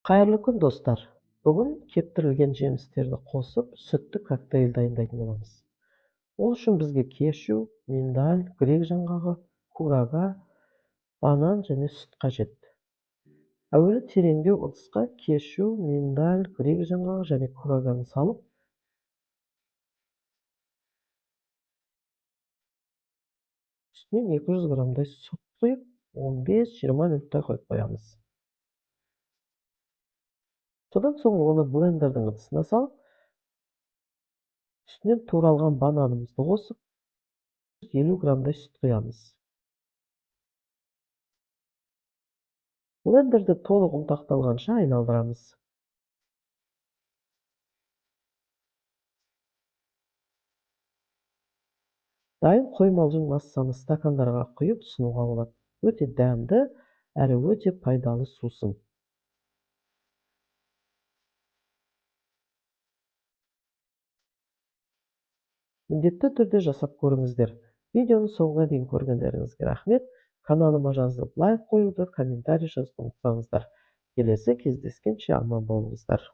Кайырлуу күн достор. Бүгүн кептирилген жемистерди косуп, сүттүү коктейль дайындайтын болобуз. Ол үчүн бизге кешью, миндаль, грек жаңгагы, курага, банан жана сүт кажет. Әуелі тереңдеу ыдыска кешью, миндаль, грек жаңгагы жана кураганы салып, үстүнө 200 граммдай сүт куюп, 15-20 мүнөттөй коюп коебуз. Содан соң оны блендердин ыдысына салып, үстүнөн тууралган бананыбызды косуп, 50 граммдай сүт куябыз. Блендерди толук унтакталганча айналдырабыз. Дайын коймалжың массаны стакандарга куюп сунууга болот. Өтө дәмдүү әрі өтө пайдалы сусын. Міндетті түрдө жасап көрүңүздөр. Видеону соңуна дейин көргөндөрүңүзгө рахмет. Каналыма жазылып лайк коюуду, комментарий жазууну унутпаңыздар. Келесі кездескенче аман болуңуздар.